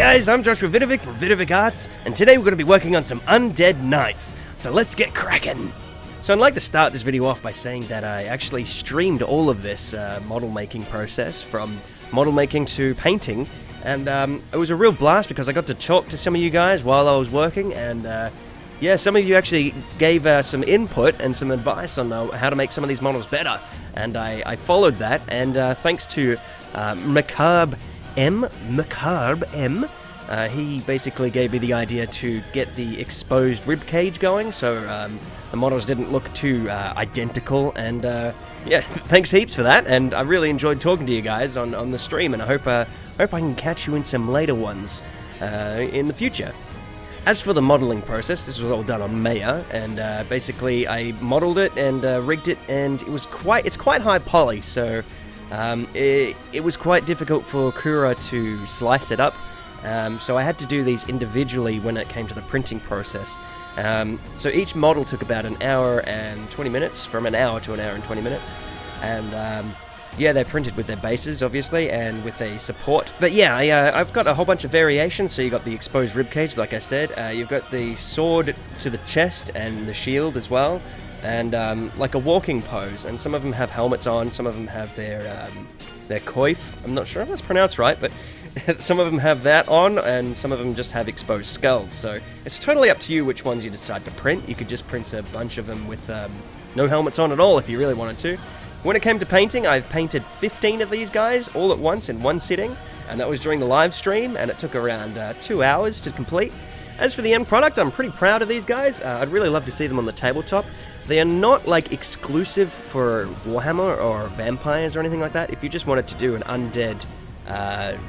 guys, I'm Joshua Vidovic from Vidovic Arts, and today we're going to be working on some undead knights. So let's get cracking. So I'd like to start this video off by saying that I actually streamed all of this model making process, from model making to painting, and it was a real blast because I got to talk to some of you guys while I was working, and yeah, some of you actually gave some input and some advice on how to make some of these models better, and I followed that, and thanks to Makai M, he basically gave me the idea to get the exposed rib cage going, so the models didn't look too identical, and yeah, thanks heaps for that, and I really enjoyed talking to you guys on the stream, and I hope I can catch you in some later ones in the future. As for the modeling process, this was all done on Maya, and basically I modeled it and rigged it, and it's quite high poly, so it was quite difficult for Kura to slice it up, so I had to do these individually when it came to the printing process. So each model took about an hour and 20 minutes, from an hour to an hour and 20 minutes, and yeah, they're printed with their bases, obviously, and with a support. But yeah, I've got a whole bunch of variations. So you got the exposed ribcage, like I said. You've got the sword to the chest and the shield as well, and like a walking pose. And some of them have helmets on. Some of them have their coif. I'm not sure if that's pronounced right, but some of them have that on, and some of them just have exposed skulls. So it's totally up to you which ones you decide to print. You could just print a bunch of them with no helmets on at all if you really wanted to. When it came to painting, I've painted 15 of these guys all at once in one sitting, and that was during the live stream, and it took around 2 hours to complete. As for the end product, I'm pretty proud of these guys. I'd really love to see them on the tabletop. They are not like exclusive for Warhammer or vampires or anything like that. If you just wanted to do an undead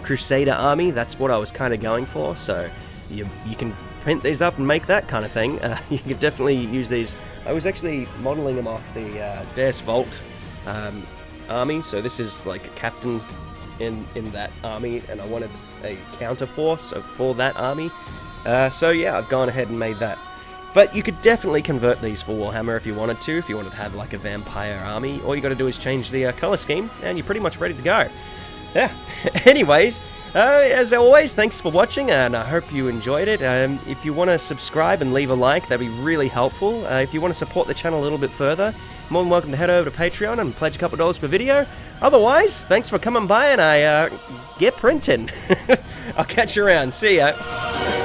Crusader army, that's what I was kind of going for. So you can print these up and make that kind of thing. You could definitely use these. I was actually modeling them off the Deus Vault army, so this is like a captain in that army, and I wanted a counter force for that army, so yeah, I've gone ahead and made that. But you could definitely convert these for Warhammer if you wanted to have like a vampire army. All you got to do is change the color scheme, and you're pretty much ready to go. Yeah. Anyways, as always, thanks for watching, and I hope you enjoyed it. If you want to subscribe and leave a like, that'd be really helpful. If you want to support the channel a little bit further, more than welcome to head over to Patreon and pledge a couple $2 per video. Otherwise, thanks for coming by, and I get printing. I'll catch you around. See ya.